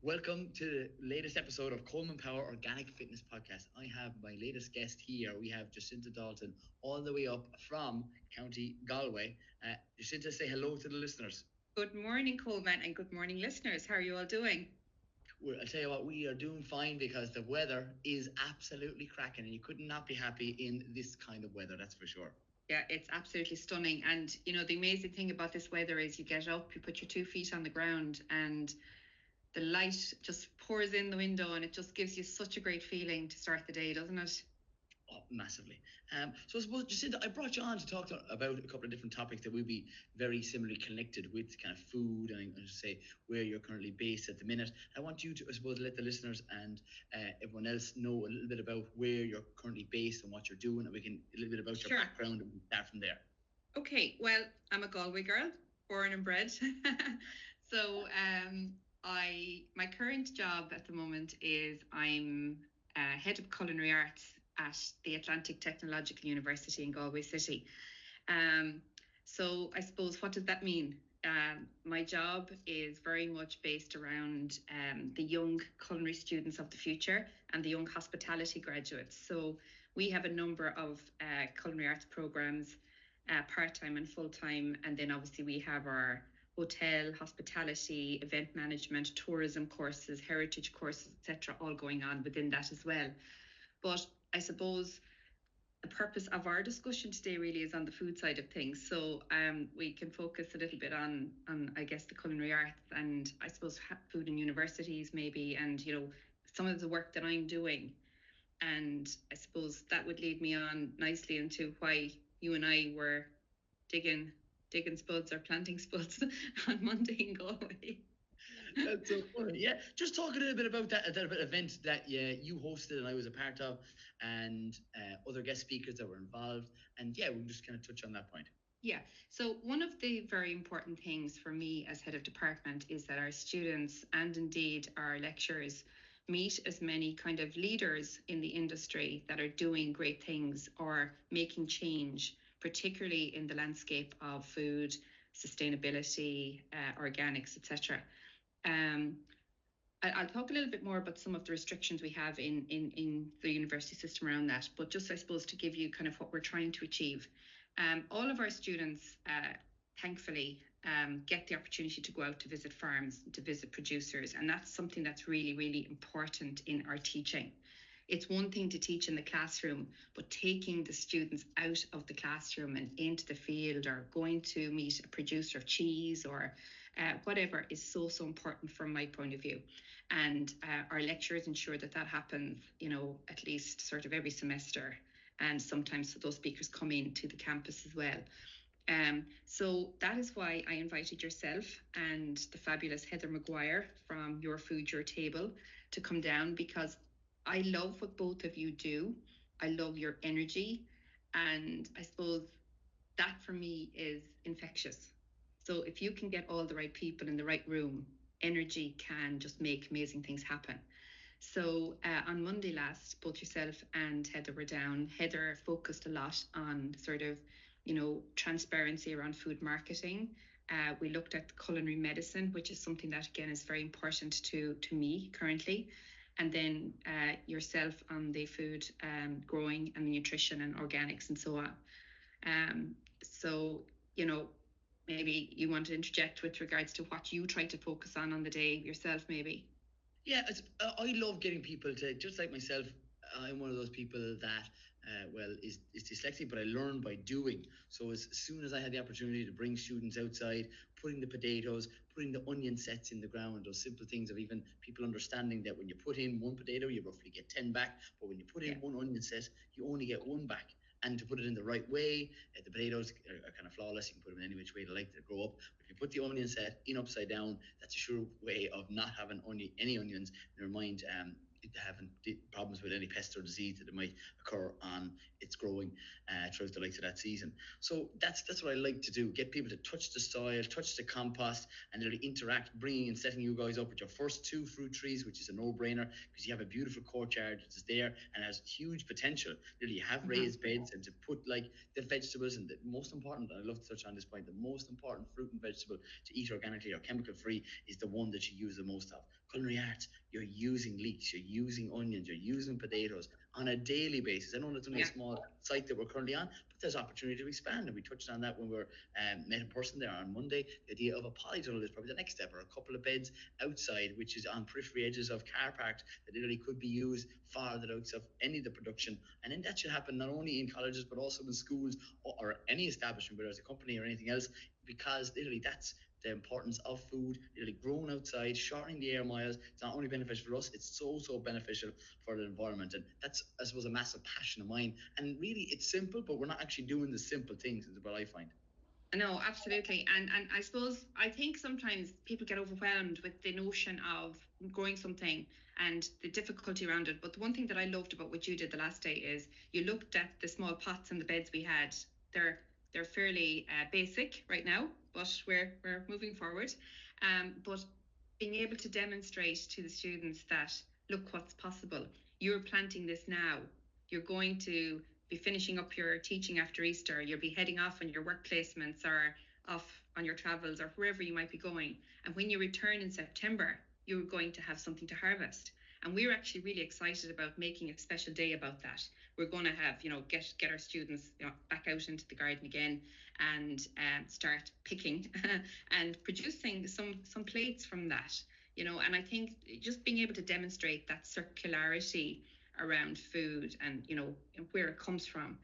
Welcome to the latest episode of Coleman Power Organic Fitness Podcast. I have my latest guest here. We have Jacinta Dalton, all the way up from County Galway. Jacinta, say hello to the listeners. Good morning, Coleman, and good morning, listeners. How are you all doing? I'll tell you what, we are doing fine because the weather is absolutely cracking, and you could not be happy in this kind of weather, that's for sure. Yeah, it's absolutely stunning. And, the amazing thing about this weather is you get up, you put your 2 feet on the ground, and the light just pours in the window, and it just gives you such a great feeling to start the day, doesn't it? Oh, massively. So I suppose, Jacinta, I brought you on to talk about a couple of different topics that will be very similarly connected with kind of food and say where you're currently based at the minute. I want you to, I suppose, let the listeners and everyone else know a little bit about where you're currently based and what you're doing, and we can a little bit about your background and we start from there. Okay, well, I'm a Galway girl, born and bred. So my current job at the moment is I'm head of culinary arts at the Atlantic Technological University in Galway City. So I suppose, what does that mean? My job is very much based around the young culinary students of the future and the young hospitality graduates. So we have a number of culinary arts programs, part-time and full-time, and then obviously we have our hotel, hospitality, event management, tourism courses, heritage courses, etc., all going on within that as well. But I suppose the purpose of our discussion today really is on the food side of things. So we can focus a little bit on I guess the culinary arts and I suppose food in universities maybe, and some of the work that I'm doing. And I suppose that would lead me on nicely into why you and I were digging spuds or planting spuds on Monday in Galway. That's so funny. Yeah, just talk a little bit about that event that you hosted and I was a part of, and other guest speakers that were involved. And yeah, we'll just kind of touch on that point. Yeah, so one of the very important things for me as head of department is that our students and indeed our lecturers meet as many kind of leaders in the industry that are doing great things or making change, particularly in the landscape of food, sustainability, organics, etc. I'll talk a little bit more about some of the restrictions we have in the university system around that, but just I suppose to give you kind of what we're trying to achieve. All of our students, thankfully, get the opportunity to go out to visit farms, to visit producers, and that's something that's really, really important in our teaching. It's one thing to teach in the classroom, but taking the students out of the classroom and into the field or going to meet a producer of cheese or whatever is so important from my point of view. And our lecturers ensure that happens, at least sort of every semester. And sometimes those speakers come into the campus as well. So that is why I invited yourself and the fabulous Heather Maguire from Your Food, Your Table to come down, because I love what both of you do. I love your energy. And I suppose that for me is infectious. So if you can get all the right people in the right room, energy can just make amazing things happen. So on Monday last, both yourself and Heather were down. Heather focused a lot on sort of, transparency around food marketing. We looked at culinary medicine, which is something that, again, is very important to me currently. And then yourself on the food growing and the nutrition and organics and so on. So, maybe you want to interject with regards to what you try to focus on the day yourself, maybe. Yeah, I love getting people to, just like myself, I'm one of those people that, is dyslexic, but I learn by doing. So as soon as I had the opportunity to bring students outside, putting the potatoes, putting the onion sets in the ground, those simple things of even people understanding that when you put in one potato, you roughly get 10 back, but when you put in one onion set, you only get one back. And to put it in the right way, the potatoes are kind of flawless. You can put them in any which way you like to grow up. But if you put the onion set in upside down, that's a sure way of not having any onions in your mind, having problems with any pest or disease that might occur on its growing throughout the likes of that season. So that's what I like to do, get people to touch the soil, touch the compost, and really interact, bringing and setting you guys up with your first 2 fruit trees, which is a no-brainer because you have a beautiful courtyard that is there and has huge potential. Really, you have raised beds, and to put like the vegetables, and the most important, I love to touch on this point, the most important fruit and vegetable to eat organically or chemical free is the one that you use the most of. culinary arts, you're using leeks, you're using onions, you're using potatoes on a daily basis. I know it's only a small site that we're currently on, but there's opportunity to expand. And we touched on that when we were met in person there on Monday. The idea of a polytunnel is probably the next step, or a couple of beds outside, which is on periphery edges of car parks that literally could be used farther out of any of the production. And then that should happen not only in colleges, but also in schools or any establishment, whether it's a company or anything else, because literally that's the importance of food, really grown outside, shortening the air miles. It's not only beneficial for us, it's so beneficial for the environment. And that's, I suppose, a massive passion of mine. And really, it's simple, but we're not actually doing the simple things, is what I find. No, absolutely. And I suppose, I think sometimes people get overwhelmed with the notion of growing something and the difficulty around it. But the one thing that I loved about what you did the last day is you looked at the small pots and the beds we had. They're fairly basic right now, but we're moving forward. But being able to demonstrate to the students that, look what's possible. You're planting this now. You're going to be finishing up your teaching after Easter. You'll be heading off on your work placements or off on your travels or wherever you might be going. And when you return in September, you're going to have something to harvest. And we're actually really excited about making a special day about that. We're going to have, get our students back out into the garden again and start picking and producing some plates from that. And I think just being able to demonstrate that circularity around food and where it comes from,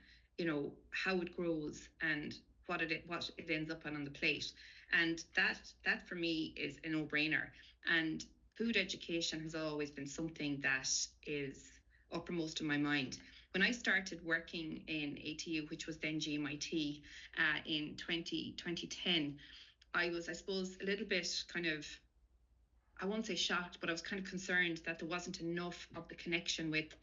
how it grows and what it ends up on the plate, and that for me is a no-brainer. And food education has always been something that is uppermost in my mind. When I started working in ATU, which was then GMIT, in 2010, I was, I suppose, a little bit kind of, I won't say shocked, but I was kind of concerned that there wasn't enough of the connection with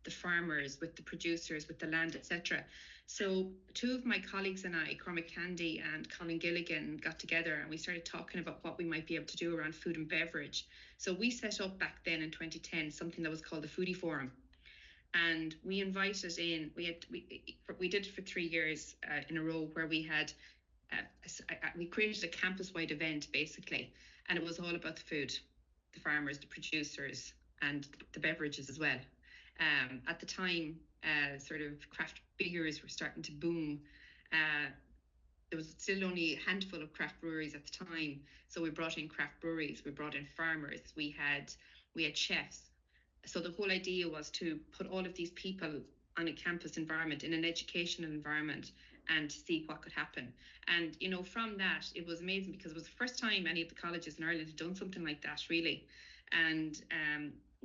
the farmers, with the producers, with the land, etc. So two of my colleagues and I, Cormac Candy and Colin Gilligan, got together and we started talking about what we might be able to do around food and beverage. So we set up back then in 2010 something that was called the Foodie Forum. And we invited in, we did it for 3 years in a row, where we had, we created a campus-wide event basically, and it was all about the food, the farmers, the producers, and the beverages as well. At the time, sort of craft beers were starting to boom. There was still only a handful of craft breweries at the time, so we brought in craft breweries, we brought in farmers, we had chefs. So the whole idea was to put all of these people on a campus environment, in an educational environment, and see what could happen. And from that, it was amazing, because it was the first time any of the colleges in Ireland had done something like that, really. And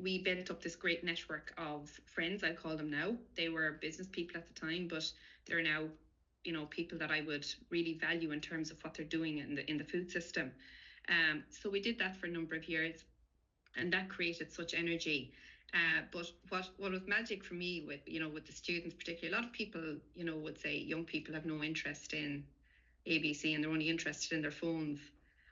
we built up this great network of friends, I call them now. They were business people at the time, but they're now people that I would really value in terms of what they're doing in the food system. So we did that for a number of years, and that created such energy. But what was magic for me with the students, particularly, a lot of people would say young people have no interest in ABC and they're only interested in their phones.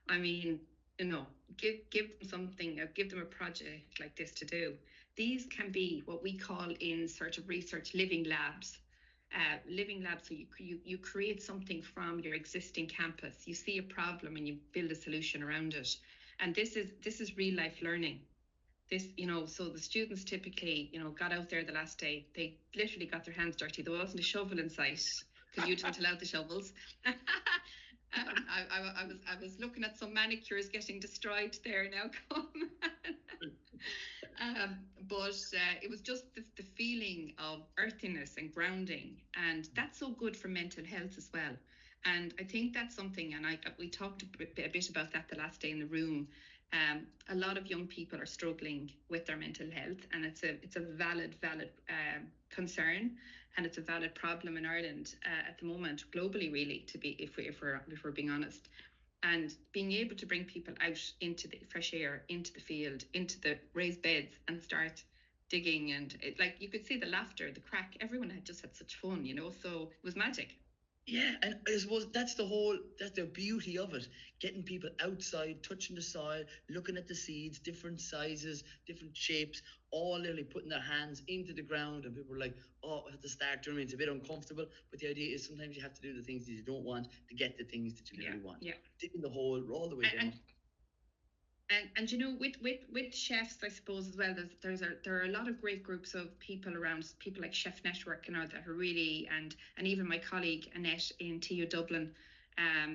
I mean, give them something, give them a project like this to do. These can be what we call in sort of research living labs. So you create something from your existing campus. You see a problem and you build a solution around it. And this is real life learning. So the students typically, got out there the last day. They literally got their hands dirty. There wasn't a shovel in sight, because you don't allow the shovels. I was looking at some manicures getting destroyed there now. But it was just the feeling of earthiness and grounding, and that's so good for mental health as well. And I think that's something, and we talked a bit about that the last day in the room. A lot of young people are struggling with their mental health, and it's a valid concern, and it's a valid problem in Ireland at the moment, globally, really, to be if we're being honest. And being able to bring people out into the fresh air, into the field, into the raised beds, and start digging, and you could see the laughter, the crack. Everyone had just had such fun, so it was magic. Yeah, and I suppose that's the beauty of it. Getting people outside, touching the soil, looking at the seeds, different sizes, different shapes, all literally putting their hands into the ground, and people were like, oh, at the start, it's a bit uncomfortable, but the idea is sometimes you have to do the things that you don't want to get the things that you really want. Yeah. Digging the hole all the way down. And you know, with chefs, I suppose as well, there are a lot of great groups of people around, people like Chef Network and all that are really, and even my colleague Annette in TU Dublin,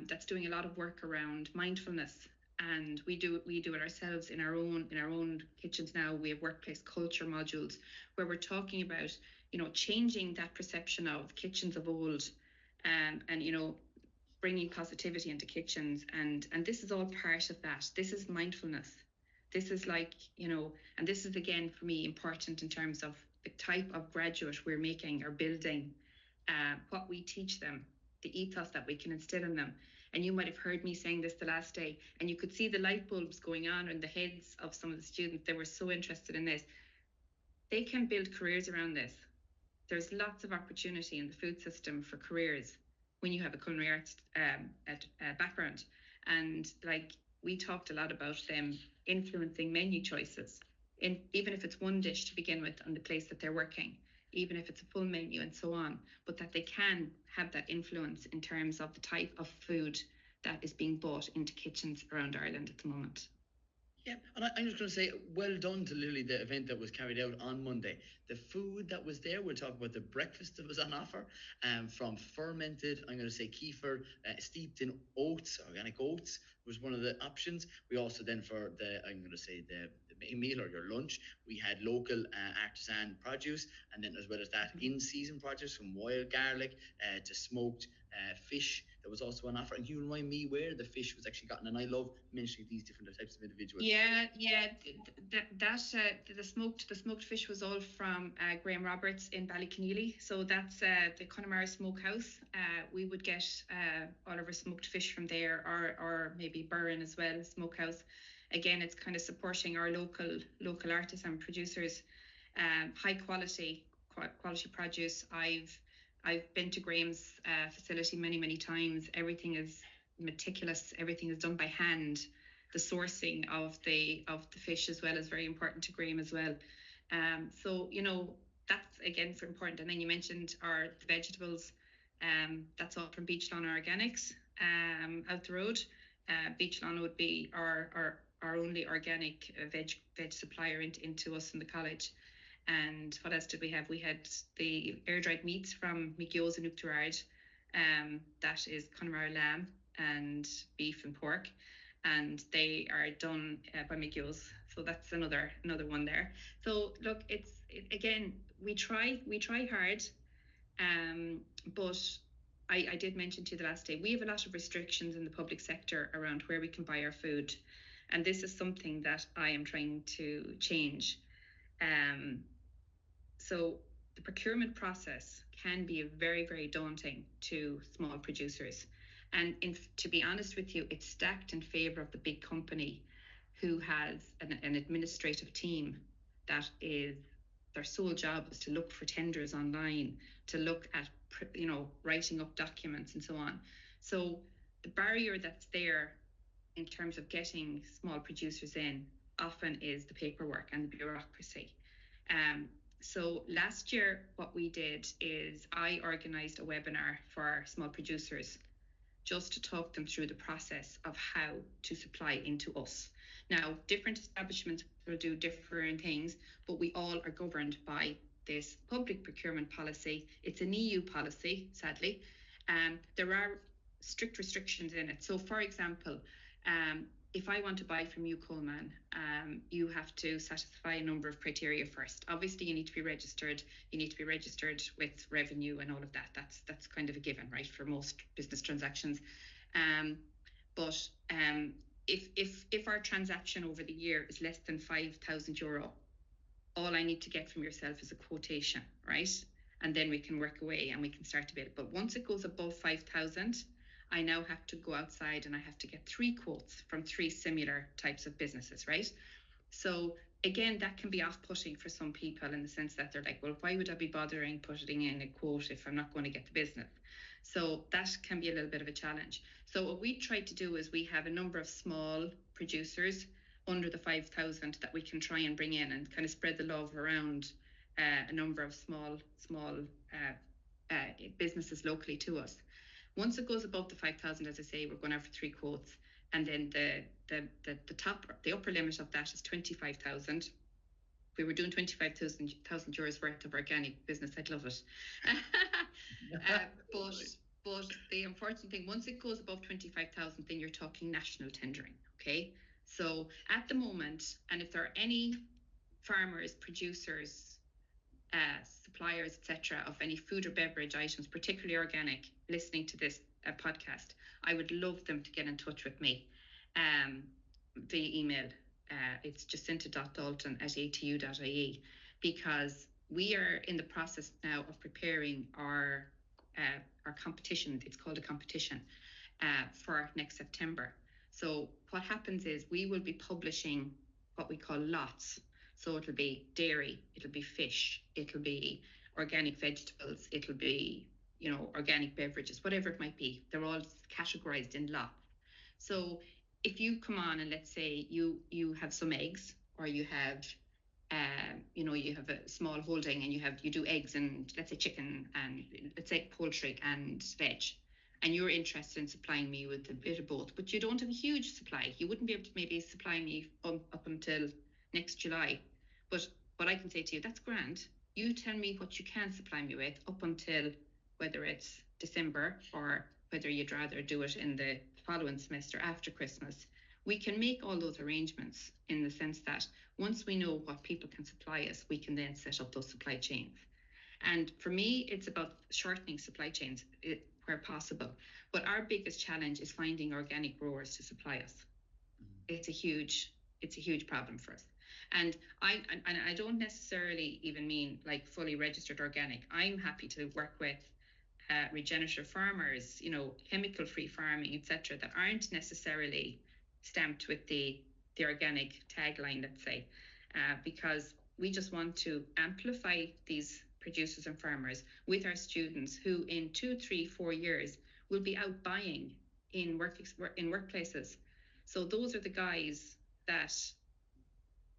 that's doing a lot of work around mindfulness. And we do it ourselves in our own kitchens now. We have workplace culture modules where we're talking about, changing that perception of kitchens of old, and bringing positivity into kitchens, and this is all part of that. This is mindfulness. This is like, and this is again for me important in terms of the type of graduate we're making or building, what we teach them, the ethos that we can instill in them. And you might have heard me saying this the last day, and you could see the light bulbs going on in the heads of some of the students. They were so interested in this. They can build careers around this. There's lots of opportunity in the food system for careers when you have a culinary arts background. And like, we talked a lot about them influencing menu choices, even if it's one dish to begin with on the place that they're working, even if it's a full menu and so on, but that they can have that influence in terms of the type of food that is being bought into kitchens around Ireland at the moment. Yeah, and I'm just going to say, well done to Lily, the event that was carried out on Monday. The food that was there, we'll talk about the breakfast that was on offer, from fermented, I'm going to say kefir, steeped in oats, organic oats was one of the options. We also then, for I'm going to say the main meal or your lunch, we had local artisan produce, and then as well as that, in-season produce from wild garlic to smoked fish that was also on offer. And you remind me where the fish was actually gotten, and I love mentioning these different types of individuals. Yeah, the smoked fish was all from Graham Roberts in Ballyconneely. So that's the Connemara Smokehouse. We would get all of our smoked fish from there, or maybe Burren as well, Smokehouse. Again, it's kind of supporting our local artisan producers, high quality produce. I've been to Graham's facility many times. Everything is meticulous. Everything is done by hand. The sourcing of the fish as well is very important to Graham as well. So that's again for important. And then you mentioned the vegetables. That's all from Beachlawn Organics out the road. Beachlawn would be our only organic veg supplier into us in the college. And what else did we have? We had the air-dried meats from Migio's in Uachtarard. That is Connemara lamb and beef and pork, and they are done by Migio's. So that's another one there. So look, again, we try hard, but I did mention to you the last day, we have a lot of restrictions in the public sector around where we can buy our food, and this is something that I am trying to change. So the procurement process can be very daunting to small producers. And to be honest with you, it's stacked in favour of the big company who has an administrative team that is, their sole job is to look for tenders online, to look at, writing up documents and so on. So the barrier that's there in terms of getting small producers in often is the paperwork and the bureaucracy. So last year, what we did is I organised a webinar for small producers just to talk them through the process of how to supply into us. Now, different establishments will do different things, but we all are governed by this public procurement policy. It's an EU policy, sadly. There are strict restrictions in it. So, for example, if I want to buy from you, Coleman, you have to satisfy a number of criteria first. Obviously, you need to be registered. You need to be registered with revenue and all of that. That's kind of a given, right, for most business transactions. But if our transaction over the year is less than €5,000, all I need to get from yourself is a quotation, right? And then we can work away and we can start to build. But once it goes above 5,000, I now have to go outside and I have to get 3 quotes from 3 similar types of businesses, right? So again, that can be off-putting for some people in the sense that they're like, well, why would I be bothering putting in a quote if I'm not going to get the business? So that can be a little bit of a challenge. So what we try to do is we have a number of small producers under the 5,000 that we can try and bring in and kind of spread the love around a number of small businesses locally to us. Once it goes above the 5,000, as I say, we're going out for 3 quotes. and then the upper limit of that is 25,000. If we were doing 25,000 euros worth of organic business, I'd love it. But the unfortunate thing, once it goes above 25,000, then you're talking national tendering. Okay, so at the moment, and if there are any farmers, producers, suppliers, etc., of any food or beverage items, particularly organic, listening to this podcast, I would love them to get in touch with me via email. It's jacinta.dalton@atu.ie, because we are in the process now of preparing our competition. It's called a competition for next September. So what happens is we will be publishing what we call lots. So it'll be dairy, it'll be fish, it'll be organic vegetables, it'll be, organic beverages, whatever it might be. They're all categorized in lots. So if you come on and let's say you have some eggs, or you have you have a small holding and you do eggs and let's say chicken and let's say poultry and veg, and you're interested in supplying me with a bit of both, but you don't have a huge supply, you wouldn't be able to maybe supply me up until next July. But what I can say to you, that's grand. You tell me what you can supply me with up until whether it's December or whether you'd rather do it in the following semester after Christmas. We can make all those arrangements in the sense that once we know what people can supply us, we can then set up those supply chains. And for me, it's about shortening supply chains where possible. But our biggest challenge is finding organic growers to supply us. It's a huge problem for us. And I don't necessarily even mean like fully registered organic. I'm happy to work with regenerative farmers, chemical-free farming, etc., that aren't necessarily stamped with the organic tagline, let's say, because we just want to amplify these producers and farmers with our students who in 2, 3, 4 years will be out buying in workplaces. So those are the guys that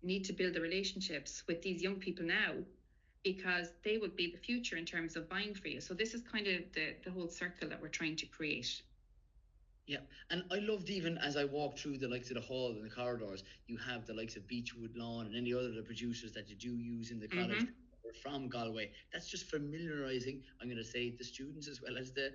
need to build the relationships with these young people now, because they would be the future in terms of buying for you. So this is kind of the whole circle that we're trying to create. Yeah, and I loved, even as I walked through the likes of the hall and the corridors, you have the likes of Beechwood Lawn and any other the producers that you do use in the college or from Galway. That's just familiarising, I'm going to say, the students as well as the,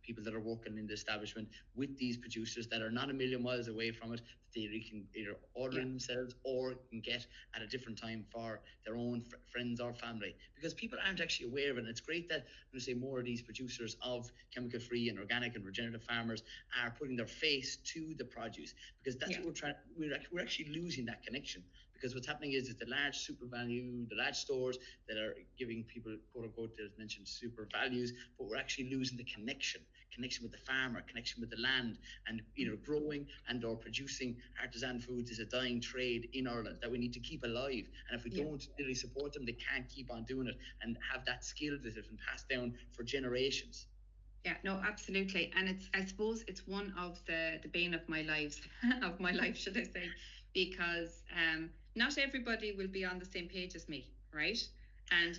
people that are working in the establishment with these producers that are not a million miles away from it, that they can either order themselves or can get at a different time for their own friends or family, because people aren't actually aware of it. And it's great that I'm going to say more of these producers of chemical free and organic and regenerative farmers are putting their face to the produce, because that's what we're trying. We're actually losing that connection, because what's happening is the large super value, the large stores that are giving people, quote unquote, as mentioned, super values, but we're actually losing the connection with the farmer, connection with the land, and either growing and or producing artisan foods is a dying trade in Ireland that we need to keep alive. And if we don't really support them, they can't keep on doing it and have that skill that has been passed down for generations. Yeah, no, absolutely. And I suppose it's one of the bane of my life, should I say, because not everybody will be on the same page as me, right? And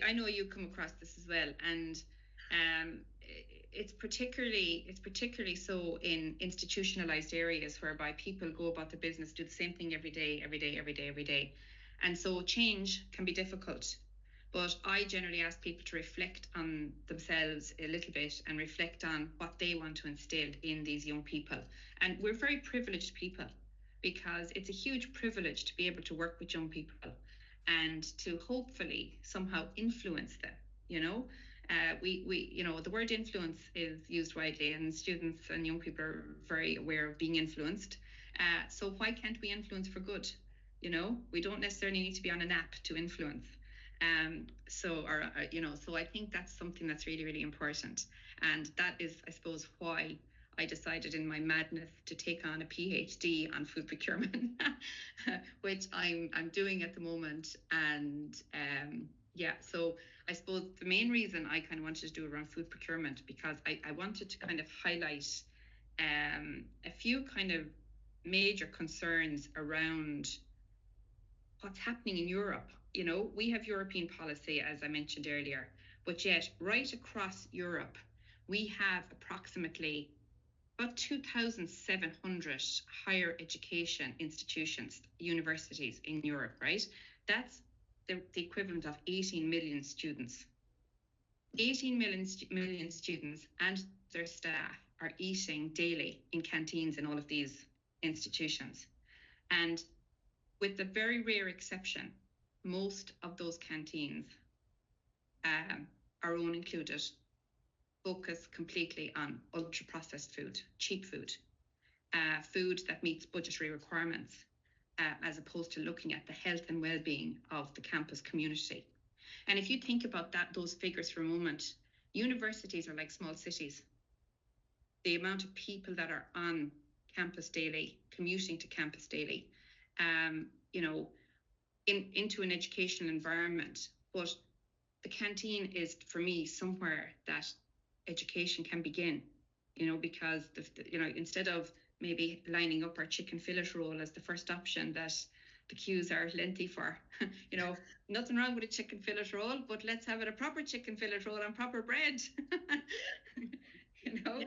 I know you come across this as well, and it's particularly so in institutionalized areas whereby people go about the business, do the same thing every day, and so change can be difficult. But I generally ask people to reflect on themselves a little bit and reflect on what they want to instill in these young people. And we're very privileged people, because it's a huge privilege to be able to work with young people and to hopefully somehow influence them. The word influence is used widely, and students and young people are very aware of being influenced. So why can't we influence for good? We don't necessarily need to be on an app to influence. So I think that's something that's really, really important. And that is, I suppose, why I decided in my madness to take on a PhD on food procurement, which I'm doing at the moment. And so I suppose the main reason I kind of wanted to do around food procurement, because I wanted to kind of highlight a few kind of major concerns around what's happening in Europe. We have European policy, as I mentioned earlier, but yet right across Europe, we have approximately about 2,700 higher education institutions, universities in Europe, right? That's the equivalent of 18 million students. 18 million students and their staff are eating daily in canteens in all of these institutions. And with the very rare exception, most of those canteens, our own included, focus completely on ultra-processed food, cheap food, food that meets budgetary requirements, as opposed to looking at the health and well-being of the campus community. And if you think about those figures for a moment, universities are like small cities. The amount of people that are on campus daily, commuting to campus daily, into an educational environment. But the canteen is, for me, somewhere that education can begin, because instead of maybe lining up our chicken fillet roll as the first option that the queues are lengthy for, nothing wrong with a chicken fillet roll, but let's have it a proper chicken fillet roll on proper bread. Yeah.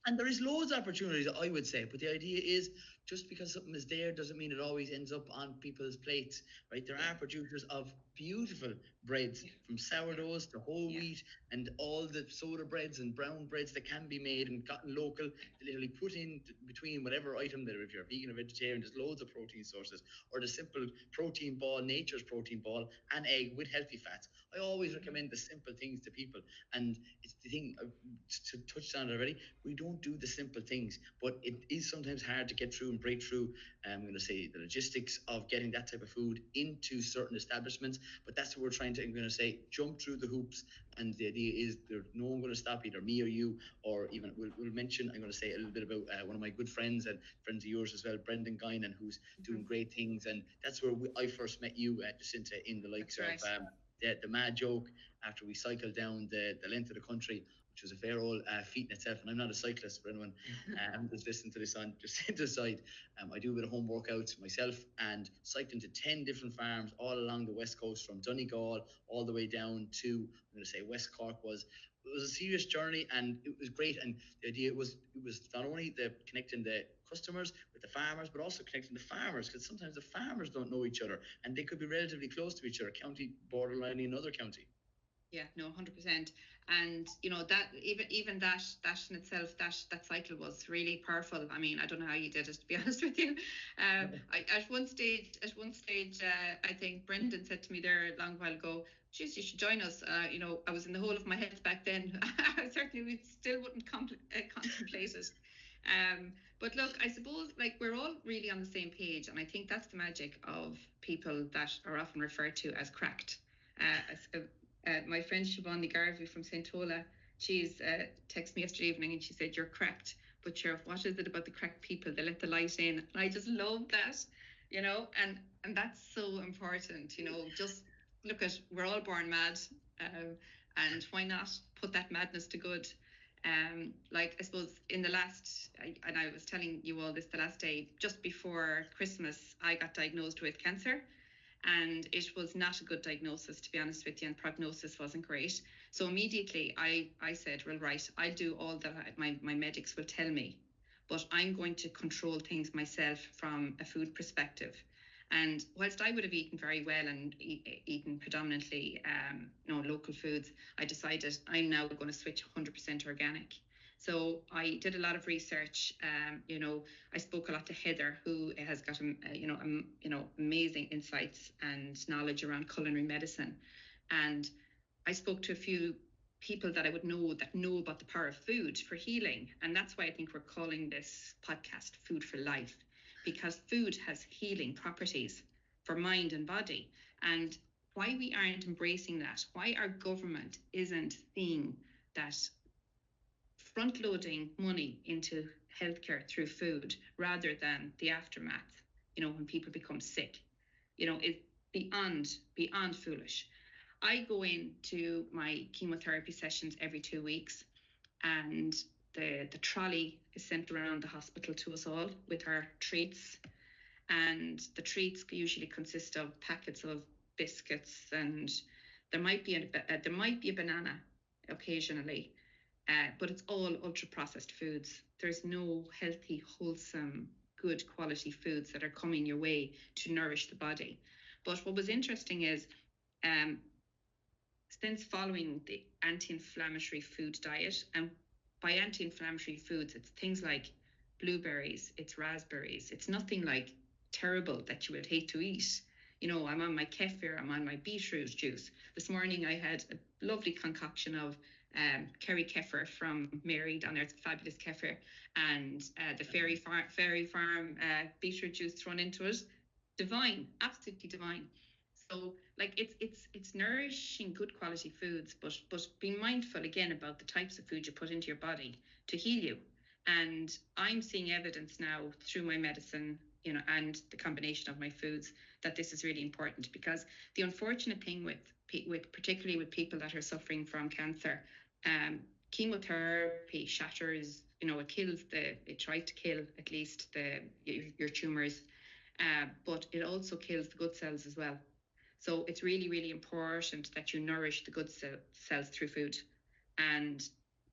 And there is loads of opportunities, I would say, but the idea is just because something is there doesn't mean it always ends up on people's plates, right? There are producers of beautiful breads, from sourdoughs to whole wheat, and all the soda breads and brown breads that can be made and gotten local, literally put in between whatever item that, if you're vegan or vegetarian, there's loads of protein sources, or the simple protein ball, nature's protein ball, and egg with healthy fats. I always recommend the simple things to people, and it's the thing to touch on it already. We don't do the simple things, but it is sometimes hard to get through and break through. I'm going to say the logistics of getting that type of food into certain establishments, but that's what we're trying to, I'm going to say, jump through the hoops. And the idea is there's no one going to stop either me or you, or even we'll mention, I'm going to say a little bit about one of my good friends and friends of yours as well, Brendan Guinan, who's doing great things. And that's where I first met you, Jacinta, in the likes of the Mad Joke, after we cycled down the length of the country, which was a fair old feat in itself. And I'm not a cyclist, for anyone who's listening to this on Jacinta side. I do a bit of home workouts myself, and cycling to 10 different farms all along the west coast, from Donegal all the way down to, I'm going to say, West Cork. It was a serious journey, and it was great. And the idea was not only the connecting the customers with the farmers, but also connecting the farmers, because sometimes the farmers don't know each other, and they could be relatively close to each other, county borderline in another county. Yeah, no, 100%. And that even that in itself, that cycle was really powerful. I mean, I don't know how you did it, to be honest with you. At one stage, I think Brendan said to me there a long while ago, "Geez, you should join us." I was in the whole of my head back then. I certainly still wouldn't contemplate it. But look, I suppose, like, we're all really on the same page, and I think that's the magic of people that are often referred to as cracked. My friend Siobhan Garvey from St. Tola, she's texted me yesterday evening, and she said, "You're cracked, but Sheriff, what is it about the cracked people? They let the light in." And I just love that, and that's so important. Just look at, we're all born mad, and why not put that madness to good? Like, I suppose in the last, and I was telling you all this the last day, just before Christmas, I got diagnosed with cancer. And it was not a good diagnosis, to be honest with you, and prognosis wasn't great. So immediately I said, well, right, I'll do all that my medics will tell me, but I'm going to control things myself from a food perspective. And whilst I would have eaten very well and eaten predominantly local foods, I decided I'm now going to switch 100% organic. So I did a lot of research. I spoke a lot to Heather, who has got amazing insights and knowledge around culinary medicine. And I spoke to a few people that I would know about the power of food for healing. And that's why I think we're calling this podcast Food for Life, because food has healing properties for mind and body. And why we aren't embracing that, why our government isn't seeing that front-loading money into healthcare through food rather than the aftermath, when people become sick, is beyond foolish. I go into my chemotherapy sessions every 2 weeks, and the trolley is sent around the hospital to us all with our treats, and the treats usually consist of packets of biscuits, and there might be a banana occasionally. But it's all ultra-processed foods. there's no healthy, wholesome, good quality foods that are coming your way to nourish the body. But what was interesting is, since following the anti-inflammatory food diet, and by anti-inflammatory foods, it's things like blueberries, it's raspberries, it's nothing like terrible that you would hate to eat. I'm on my kefir, I'm on my beetroot juice. This morning I had a lovely concoction of Kerry kefir from Mary down there. It's a fabulous kefir, and the Fairy Farm beetroot juice thrown into it. Divine, absolutely divine. So like it's nourishing good quality foods, but being mindful again about the types of food you put into your body to heal you. And I'm seeing evidence now through my medicine, and the combination of my foods, that this is really important. Because the unfortunate thing with particularly with people that are suffering from cancer, chemotherapy shatters, it tries to kill at least your tumors, but it also kills the good cells as well. So it's really, really important that you nourish the good cells through food. And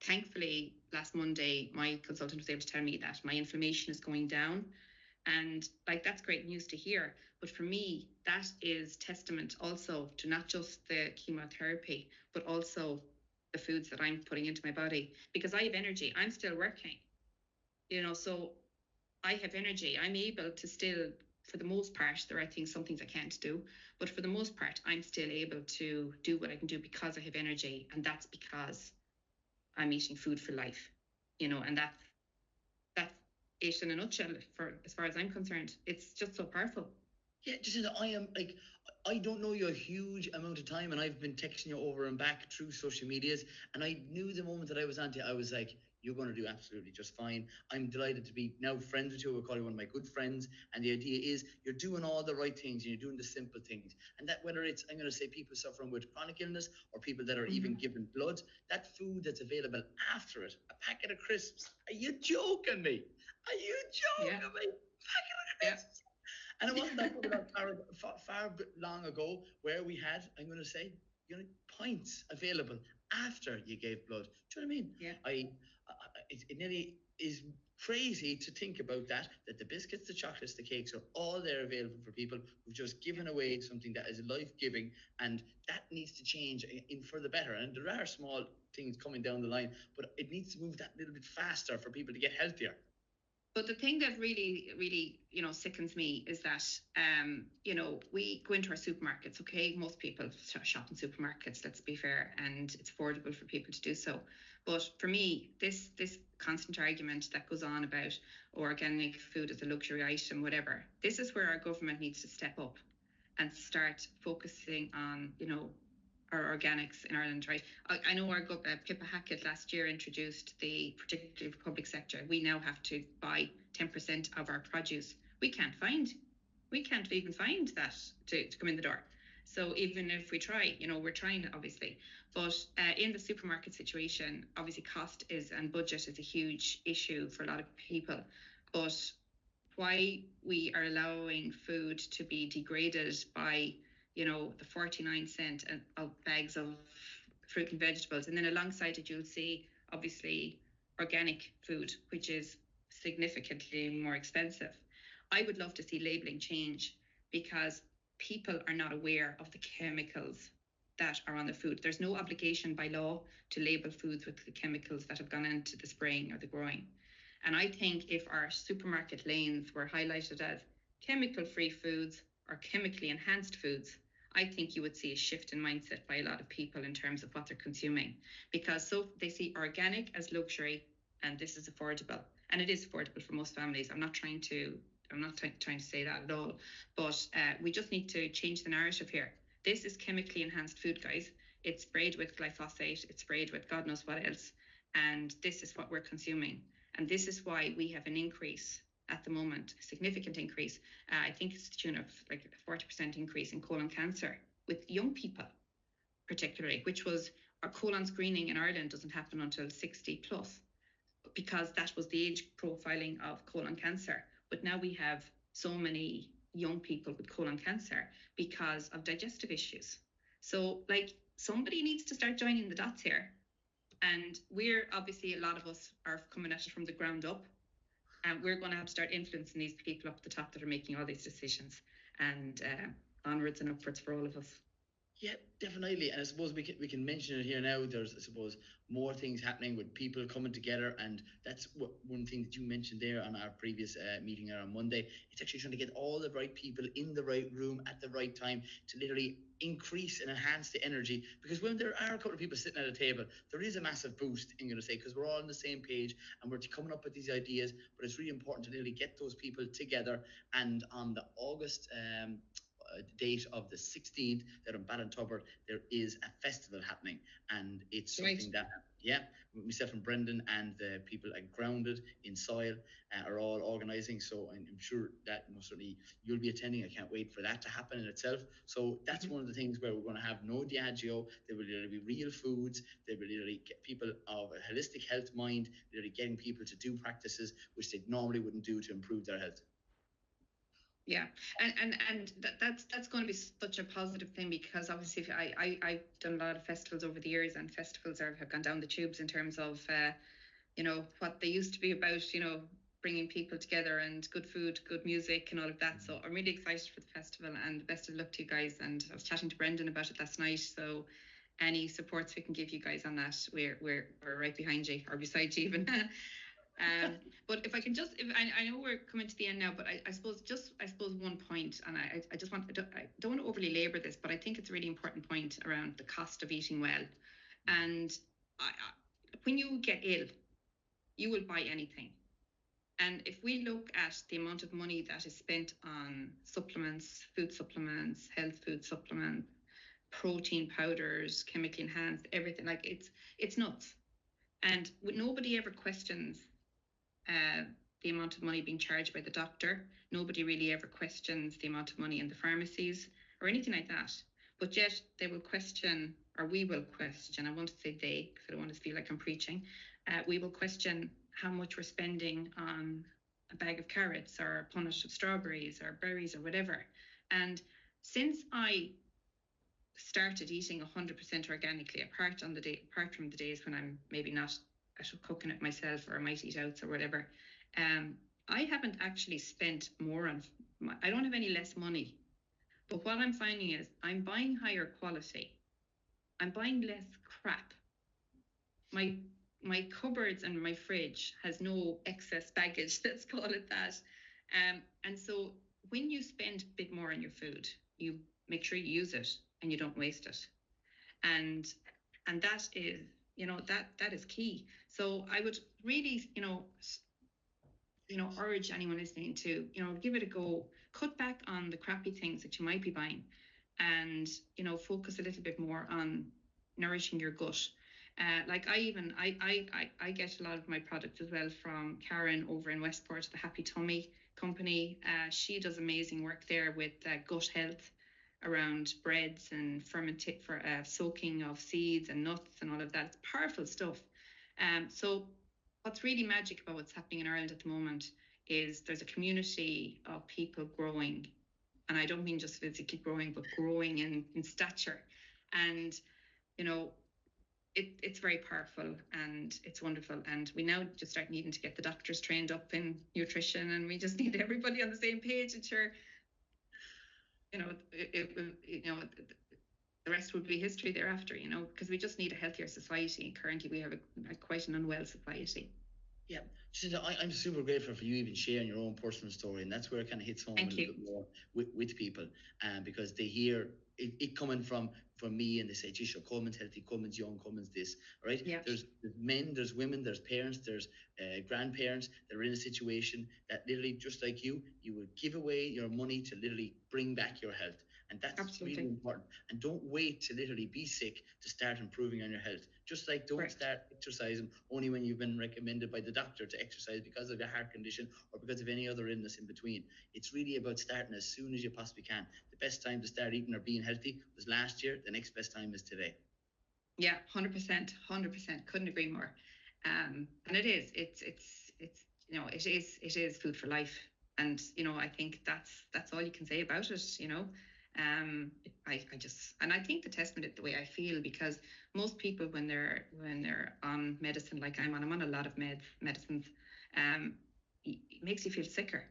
thankfully, last Monday, my consultant was able to tell me that my inflammation is going down. And like, that's great news to hear. But for me, that is testament also to not just the chemotherapy, but also the foods that I'm putting into my body. Because I have energy, I'm still working, so I have energy. I'm able to still, for the most part, there are some things I can't do, but for the most part, I'm still able to do what I can do because I have energy. And that's because I'm eating food for life, and that's it in a nutshell, for as far as I'm concerned. It's just so powerful. Yeah, Jacinta, I don't know you a huge amount of time, and I've been texting you over and back through social medias, and I knew the moment that I was on to you, I was like, you're going to do absolutely just fine. I'm delighted to be now friends with you. We'll call you one of my good friends. And the idea is you're doing all the right things and you're doing the simple things. And that, whether it's, I'm going to say, people suffering with chronic illness or people that are even given blood, that food that's available after it, a packet of crisps. Are you joking me? Are you joking me? Packet of crisps. And it wasn't that far long ago where we had, I'm going to say, pints available after you gave blood. Do you know what I mean? Yeah. It nearly is crazy to think about that the biscuits, the chocolates, the cakes are all there available for people who've just given away something that is life-giving, and that needs to change in for the better. And there are small things coming down the line, but it needs to move that little bit faster for people to get healthier. But the thing that really, really, sickens me is that, we go into our supermarkets, okay? Most people shop in supermarkets, let's be fair, and it's affordable for people to do so. But for me, this constant argument that goes on about organic food as a luxury item, whatever, this is where our government needs to step up and start focusing on, our organics in Ireland, right? I know our Pippa Hackett last year introduced particularly for public sector, we now have to buy 10% of our produce. We can't even find that to come in the door. So even if we try, we're trying, obviously. But in the supermarket situation, obviously cost and budget is a huge issue for a lot of people. But why we are allowing food to be degraded by the 49-cent of bags of fruit and vegetables, and then alongside it you'll see obviously organic food, which is significantly more expensive. I would love to see labelling change, because people are not aware of the chemicals that are on the food. There's no obligation by law to label foods with the chemicals that have gone into the spraying or the growing. And I think if our supermarket lanes were highlighted as chemical-free foods or chemically enhanced foods, I think you would see a shift in mindset by a lot of people in terms of what they're consuming, because so they see organic as luxury, and this is affordable, and it is affordable for most families. I'm not trying to say that at all, but we just need to change the narrative here. This is chemically enhanced food, guys. It's sprayed with glyphosate, it's sprayed with God knows what else, and this is what we're consuming. And this is why we have an increase at the moment, a significant increase. I think it's the tune of like a 40% increase in colon cancer with young people, particularly, which was our colon screening in Ireland doesn't happen until 60 plus, because that was the age profiling of colon cancer. But now we have so many young people with colon cancer because of digestive issues. So like, somebody needs to start joining the dots here. And we're obviously, a lot of us are coming at it from the ground up, and we're going to have to start influencing these people up the top that are making all these decisions, and onwards and upwards for all of us. Yeah, definitely. And I suppose we can mention it here now. There's, I suppose, more things happening with people coming together, and that's what one thing that you mentioned there on our previous meeting on Monday. It's actually trying to get all the right people in the right room at the right time to literally increase and enhance the energy. Because when there are a couple of people sitting at a table, there is a massive boost, I'm going to say, because we're all on the same page and we're coming up with these ideas. But it's really important to literally get those people together. And on the August date of the 16th, there in Ballintubber, there is a festival happening, and it's something that, yeah, myself and Brendan and the people at Grounded in Soil are all organising. So I'm sure that most certainly you'll be attending. I can't wait for that to happen in itself. So that's one of the things where we're going to have no Diageo. There will literally be real foods. There will literally get people of a holistic health mind, literally getting people to do practices which they normally wouldn't do to improve their health. Yeah, and that's going to be such a positive thing, because obviously I've done a lot of festivals over the years, and festivals have gone down the tubes in terms of what they used to be about, bringing people together and good food, good music, and all of that. So I'm really excited for the festival, and best of luck to you guys. And I was chatting to Brendan about it last night, so any supports we can give you guys on that, we're right behind you, or beside you even. But if I can just, I know we're coming to the end now, but I suppose one point, and I just want, I don't want to overly labour this, but I think it's a really important point around the cost of eating well. And when you get ill, you will buy anything. And if we look at the amount of money that is spent on supplements, food supplements, health food supplements, protein powders, chemically enhanced, everything, like it's nuts. And nobody ever questions the amount of money being charged by the doctor. Nobody really ever questions the amount of money in the pharmacies or anything like that. But yet they will question, or we will question, I want to say they, because I don't want to feel like I'm preaching, we will question how much we're spending on a bag of carrots or a punnet of strawberries or berries or whatever. And since I started eating 100% organically, apart from the days when I'm maybe not cooking it myself, or I might eat out or whatever, I haven't actually spent more on, I don't have any less money. But what I'm finding is I'm buying higher quality. I'm buying less crap. My cupboards and my fridge has no excess baggage, let's call it that. And so when you spend a bit more on your food, you make sure you use it and you don't waste it. And that is, that is key. So I would really, urge anyone listening to, give it a go. Cut back on the crappy things that you might be buying, and focus a little bit more on nourishing your gut. Like I get a lot of my products as well from Karen over in Westport, the Happy Tummy company. She does amazing work there with gut health around breads and soaking of seeds and nuts and all of that. It's powerful stuff. So what's really magic about what's happening in Ireland at the moment is there's a community of people growing, and I don't mean just physically growing, but growing in stature. And it's very powerful and it's wonderful. And we now just start needing to get the doctors trained up in nutrition, and we just need everybody on the same page. And sure, the rest would be history thereafter, because we just need a healthier society. Currently, we have quite an unwell society. Yeah, Jacinta, I'm super grateful for you even sharing your own personal story, and that's where it kind of hits home a little bit more with people, because they hear it coming from me, and they say, "Geez, Coleman's healthy, Coleman's young, Coleman's this." Right? Yeah. There's men, there's women, there's parents, there's grandparents that are in a situation that literally, just like you would give away your money to literally bring back your health. And that's Absolutely. really important. And don't wait to literally be sick to start improving on your health. Just like don't start exercising only when you've been recommended by the doctor to exercise because of your heart condition or because of any other illness in between. It's really about starting as soon as you possibly can. The best time to start eating or being healthy was last year. The next best time is today. Yeah, 100%. Couldn't agree more. And it is. It's it is food for life. And I think that's all you can say about it. I just, and I think the testament is the way I feel, because most people when they're on medicine like I'm on a lot of medicines, it makes you feel sicker.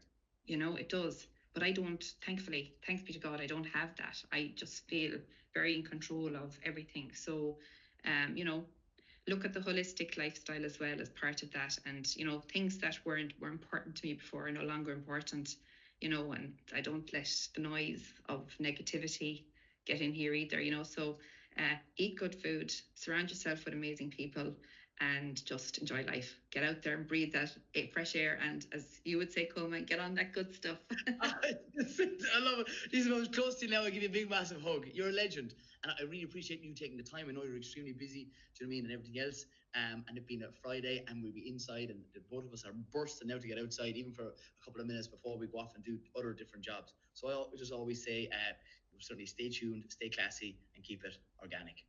It does. But I don't, thankfully, thanks be to God, I don't have that. I just feel very in control of everything. So, look at the holistic lifestyle as well as part of that. And, things that were important to me before are no longer important, and I don't let the noise of negativity get in here either, So eat good food, surround yourself with amazing people, and just enjoy life. Get out there and breathe that fresh air. And as you would say, Coleman, get on that good stuff. I love it. Lisa, if I was close to you now, I'd give you a big, massive hug. You're a legend. And I really appreciate you taking the time. I know you're extremely busy, do you know what I mean, and everything else. And it being a Friday, and we'll be inside, and both of us are bursting now to get outside, even for a couple of minutes before we go off and do other different jobs. So I just always say, certainly stay tuned, stay classy, and keep it organic.